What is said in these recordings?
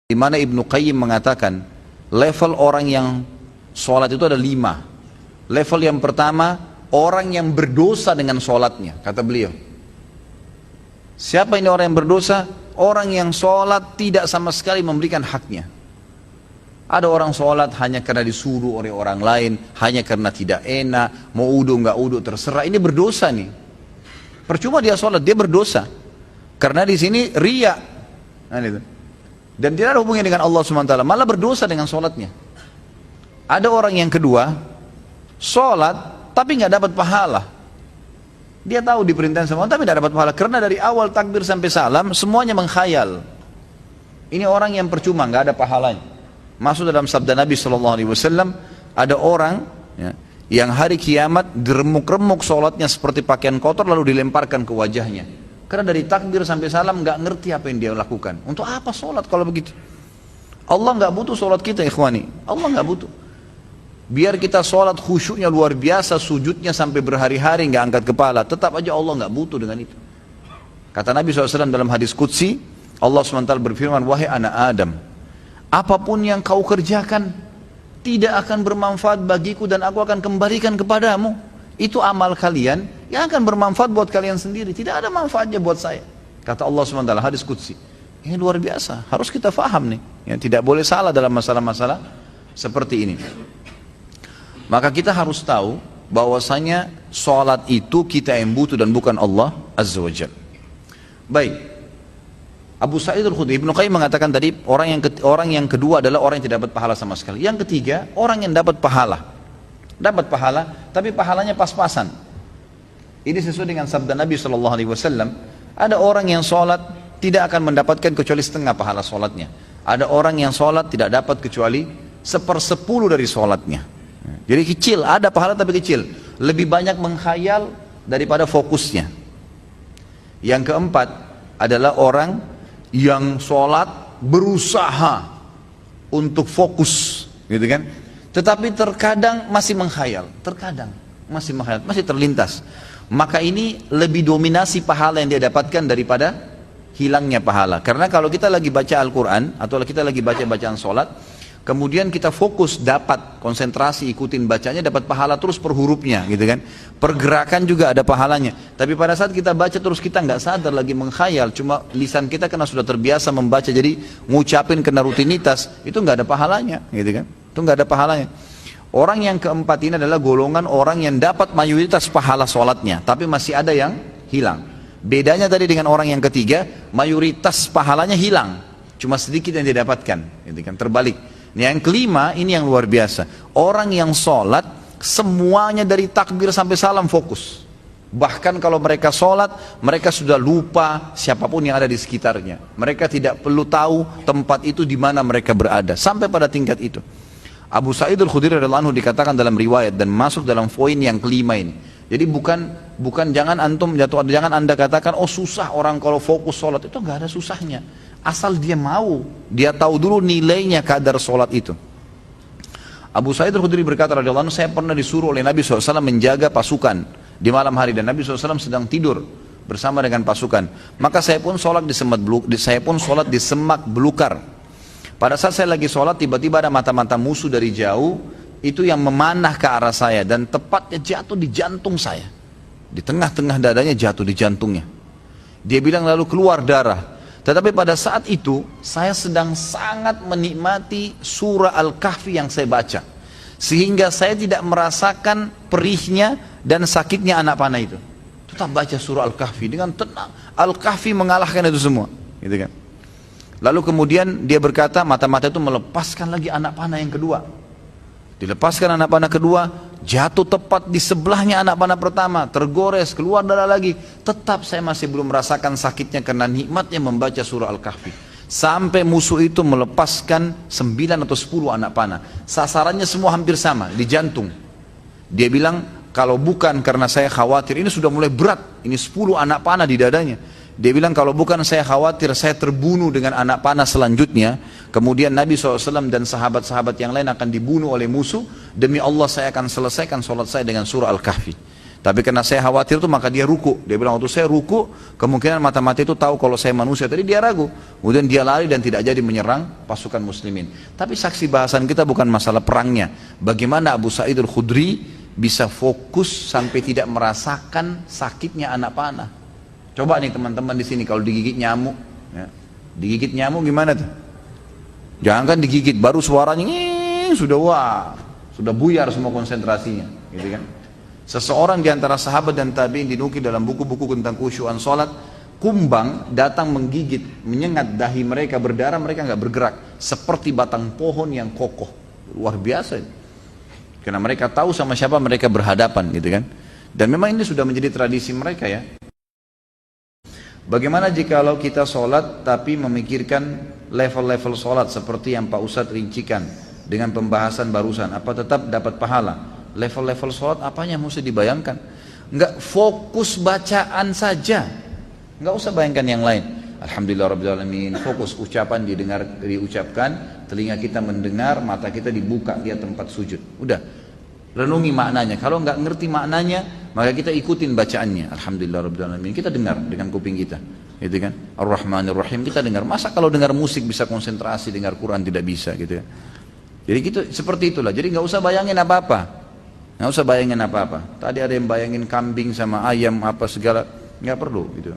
Di mana Ibnu Qayyim mengatakan level orang yang sholat itu ada 5. Level yang pertama, orang yang berdosa dengan sholatnya, kata beliau. Siapa ini orang yang berdosa? Orang yang sholat tidak sama sekali memberikan haknya. Ada orang sholat hanya karena disuruh oleh orang lain, hanya karena tidak enak, mau udu nggak udu terserah. Ini berdosa nih. Percuma dia sholat, dia berdosa. Karena di sini riya. Nah, itu. Dan tidak ada hubungannya dengan Allah SWT, malah berdosa dengan sholatnya. Ada orang yang kedua, sholat tapi nggak dapat pahala. Dia tahu diperintahkan sama Allah tapi tidak dapat pahala, karena dari awal takbir sampai salam semuanya menghayal. Ini orang yang percuma, nggak ada pahalanya. Masuk dalam sabda Nabi SAW, ada orang ya, yang hari kiamat diremuk-remuk sholatnya seperti pakaian kotor lalu dilemparkan ke wajahnya. Karena dari takbir sampai salam nggak ngerti apa yang dia lakukan. Untuk apa sholat kalau begitu? Allah nggak butuh sholat kita, ikhwani. Allah nggak butuh. Biar kita sholat khusyuknya luar biasa, sujudnya sampai berhari-hari nggak angkat kepala, tetap aja Allah nggak butuh dengan itu. Kata Nabi SAW dalam hadis qudsi, Allah SWT berfirman, wahai anak Adam, apapun yang kau kerjakan tidak akan bermanfaat bagiku dan aku akan kembalikan kepadamu. Itu amal kalian yang akan bermanfaat buat kalian sendiri, tidak ada manfaatnya buat saya. Kata Allah SWT, hadis qudsi. Ini luar biasa, harus kita faham nih ya, tidak boleh salah dalam masalah-masalah seperti ini. Maka kita harus tahu bahwasanya sholat itu kita yang butuh dan bukan Allah Azza wa Jalla. Baik, Abu Sa'id Al-Khudri, Ibnu Qayyim mengatakan tadi orang yang kedua adalah orang yang tidak dapat pahala sama sekali. Yang ketiga, orang yang dapat pahala. Dapat pahala, tapi pahalanya pas-pasan. Ini sesuai dengan sabda Nabi SAW. Ada orang yang sholat tidak akan mendapatkan kecuali setengah pahala sholatnya. Ada orang yang sholat tidak dapat kecuali 1/10 dari sholatnya. Jadi kecil, ada pahala tapi kecil. Lebih banyak menghayal daripada fokusnya. Yang keempat adalah orang yang sholat berusaha untuk fokus, gitu kan? Tetapi terkadang masih menghayal, masih terlintas. Maka ini lebih dominasi pahala yang dia dapatkan daripada hilangnya pahala. Karena kalau kita lagi baca Al-Quran atau kita lagi baca bacaan sholat, kemudian kita fokus, dapat konsentrasi, ikutin bacanya, dapat pahala terus per hurufnya, gitu kan? Pergerakan juga ada pahalanya. Tapi pada saat kita baca terus kita nggak sadar lagi menghayal, cuma lisan kita karena sudah terbiasa membaca, jadi ngucapin kena rutinitas, itu nggak ada pahalanya, gitu kan? Itu nggak ada pahalanya. Orang yang keempat ini adalah golongan orang yang dapat mayoritas pahala sholatnya, tapi masih ada yang hilang. Bedanya tadi dengan orang yang ketiga, mayoritas pahalanya hilang, cuma sedikit yang dia dapatkan, gitu kan? Terbalik. Yang kelima, ini yang luar biasa. Orang yang sholat, semuanya dari takbir sampai salam fokus. Bahkan kalau mereka sholat, mereka sudah lupa siapapun yang ada di sekitarnya. Mereka tidak perlu tahu tempat itu di mana mereka berada. Sampai pada tingkat itu. Abu Sa'id Al-Khudri radhiyallahu anhu dikatakan dalam riwayat dan masuk dalam poin yang kelima ini. Jadi bukan jangan Anda katakan, oh susah orang kalau fokus sholat. Itu nggak ada susahnya. Asal dia mau, dia tahu dulu nilainya kadar sholat itu. Abu Sa'id Al-Khudri berkata radhiyallahu anhu, saya pernah disuruh oleh Nabi SAW menjaga pasukan di malam hari dan Nabi SAW sedang tidur bersama dengan pasukan. Maka saya pun sholat di semak belukar. Pada saat saya lagi sholat, tiba-tiba ada mata-mata musuh dari jauh itu yang memanah ke arah saya dan tepatnya jatuh di jantung saya. Di tengah-tengah dadanya jatuh di jantungnya. Dia bilang lalu keluar darah. Tetapi pada saat itu saya sedang sangat menikmati surah Al-Kahfi yang saya baca, sehingga saya tidak merasakan perihnya dan sakitnya anak panah itu. Tetap baca surah Al-Kahfi dengan tenang. Al-Kahfi mengalahkan itu semua, gitu kan? Lalu kemudian dia berkata, mata-mata itu melepaskan lagi anak panah yang kedua. Dilepaskan anak panah kedua, jatuh tepat di sebelahnya anak panah pertama, tergores, keluar darah lagi. Tetap saya masih belum merasakan sakitnya karena nikmatnya membaca surah Al-Kahfi. Sampai musuh itu melepaskan 9 atau 10 anak panah. Sasarannya semua hampir sama, di jantung. Dia bilang, kalau bukan karena saya khawatir, ini sudah mulai berat, ini 10 anak panah di dadanya. Dia bilang, kalau bukan saya khawatir saya terbunuh dengan anak panah selanjutnya, kemudian Nabi SAW dan sahabat-sahabat yang lain akan dibunuh oleh musuh, demi Allah saya akan selesaikan sholat saya dengan surah Al-Kahfi. Tapi karena saya khawatir tuh maka dia ruku. Dia bilang waktu saya ruku, kemungkinan mata-mata itu tahu kalau saya manusia. Tadi dia ragu. Kemudian dia lari dan tidak jadi menyerang pasukan muslimin. Tapi saksi bahasan kita bukan masalah perangnya. Bagaimana Abu Sa'id al-Khudri bisa fokus sampai tidak merasakan sakitnya anak panah. Coba nih teman-teman di sini kalau digigit nyamuk, ya. Digigit nyamuk gimana tuh? Jangan kan digigit, baru suaranya sudah buyar semua konsentrasinya, gitu kan? Seseorang di antara sahabat dan tabi'in dinukil dalam buku-buku tentang khusyuan sholat, kumbang datang menggigit, menyengat dahi mereka, berdarah, mereka nggak bergerak, seperti batang pohon yang kokoh. Luar biasa. Karena mereka tahu sama siapa mereka berhadapan, gitu kan? Dan memang ini sudah menjadi tradisi mereka ya. Bagaimana jikalau kita sholat tapi memikirkan level-level sholat seperti yang Pak Ustadz rincikan dengan pembahasan barusan, apa tetap dapat pahala? Level-level sholat apanya mesti dibayangkan? Enggak, fokus bacaan saja, enggak usah bayangkan yang lain. Alhamdulillahirrabbilalamin, fokus ucapan diucapkan, telinga kita mendengar, mata kita dibuka lihat tempat sujud. Udah, renungi maknanya. Kalau enggak ngerti maknanya, maka kita ikutin bacaannya. Alhamdulillahirrabbilalamin, kita dengar dengan kuping kita, gitu kan? Ar-Rahmanir-Rahim kita dengar. Masa kalau dengar musik bisa konsentrasi, dengar Quran tidak bisa, gitu ya? Jadi gitu, seperti itulah. Jadi nggak usah bayangin apa-apa. Nggak usah bayangin apa-apa. Tadi ada yang bayangin kambing sama ayam apa segala, nggak perlu gitu.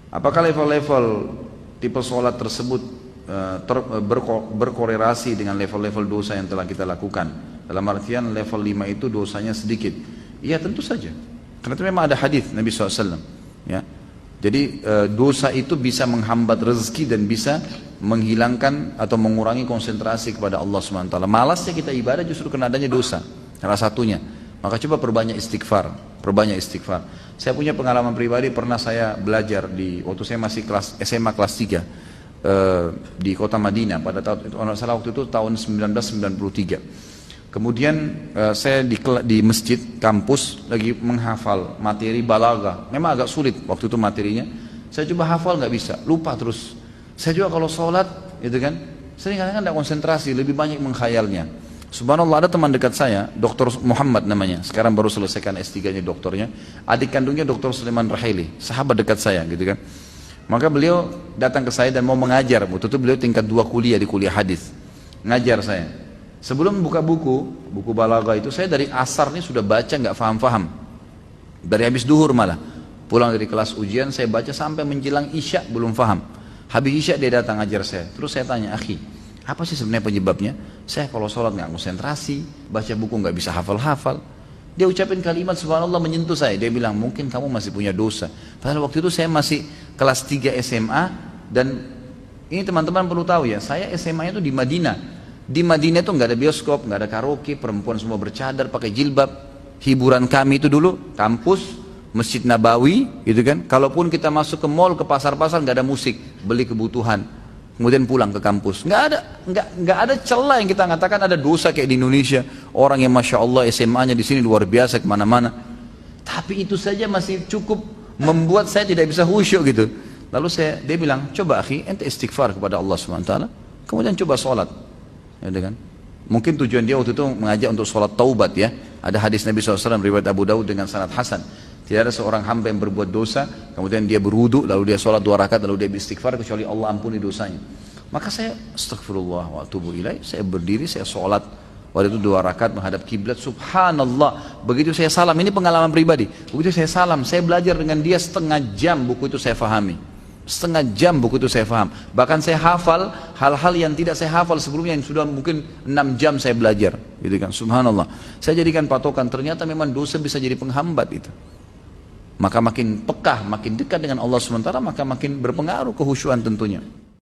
Apakah level-level tipe sholat tersebut berkorelasi dengan level-level dosa yang telah kita lakukan? Dalam artian level 5 itu dosanya sedikit. Iya tentu saja. Karena itu memang ada hadis Nabi SAW. Ya. Jadi dosa itu bisa menghambat rezeki dan bisa menghilangkan atau mengurangi konsentrasi kepada Allah SWT. Malasnya kita ibadah justru karena adanya dosa. Salah satunya. Maka coba perbanyak istighfar. Saya punya pengalaman pribadi, pernah saya belajar waktu saya masih SMA kelas 3 di kota Madinah pada waktu itu tahun 1993. Kemudian saya di masjid kampus lagi menghafal materi balaghah. Memang agak sulit waktu itu materinya. Saya coba hafal nggak bisa, lupa terus. Saya juga kalau sholat, gitu kan, sering kadang-kadang tidak konsentrasi, lebih banyak menghayalnya. Subhanallah, ada teman dekat saya, Dr. Muhammad namanya, sekarang baru selesaikan S3-nya doktornya, adik kandungnya Dr. Sulaiman Rahili, sahabat dekat saya, gitu kan. Maka beliau datang ke saya dan mau mengajar. Waktu itu beliau tingkat 2 kuliah di kuliah hadis, ngajar saya. Sebelum buka buku balaghah itu, saya dari asar nih sudah baca nggak faham-faham, dari habis duhur malah, pulang dari kelas ujian saya baca sampai menjelang isya belum faham. Habis isya dia datang ngajar saya. Terus saya tanya, akhi, apa sih sebenarnya penyebabnya? Saya kalau sholat nggak konsentrasi, baca buku nggak bisa hafal-hafal. Dia ucapin kalimat subhanallah menyentuh saya. Dia bilang, mungkin kamu masih punya dosa. Padahal waktu itu saya masih kelas 3 SMA. Dan ini teman-teman perlu tahu ya, saya SMA itu di Madinah. Di Madinah itu nggak ada bioskop, nggak ada karaoke, perempuan semua bercadar, pakai jilbab. Hiburan kami itu dulu kampus, Masjid Nabawi, gitu kan. Kalaupun kita masuk ke mall, ke pasar-pasar, nggak ada musik, beli kebutuhan, kemudian pulang ke kampus. Nggak ada celah yang kita katakan ada dosa kayak di Indonesia. Orang yang masya Allah SMA-nya di sini luar biasa kemana-mana. Tapi itu saja masih cukup membuat saya tidak bisa khusyuk gitu. Lalu dia bilang, coba akhi, ente istighfar kepada Allah SWT, kemudian coba sholat, ya kan? Mungkin tujuan dia waktu itu mengajak untuk sholat taubat ya. Ada hadis Nabi SAW riwayat Abu Daud dengan sanad hasan. Tidak ada seorang hamba yang berbuat dosa, kemudian dia berwudu, lalu dia sholat 2 rakaat, lalu dia beristighfar, kecuali Allah ampuni dosanya. Maka saya astagfirullah wa atubu ilaih, saya berdiri, saya sholat. Waktu itu 2 rakaat menghadap kiblat, subhanallah. Begitu saya salam, ini pengalaman pribadi. Begitu saya salam, saya belajar dengan dia setengah jam, buku itu saya fahami. Setengah jam buku itu saya faham. Bahkan saya hafal hal-hal yang tidak saya hafal sebelumnya, yang sudah mungkin 6 jam saya belajar, gitu kan. Subhanallah. Saya jadikan patokan, ternyata memang dosa bisa jadi penghambat itu. Maka makin pekah, makin dekat dengan Allah SWT, maka makin berpengaruh kehusyuan tentunya.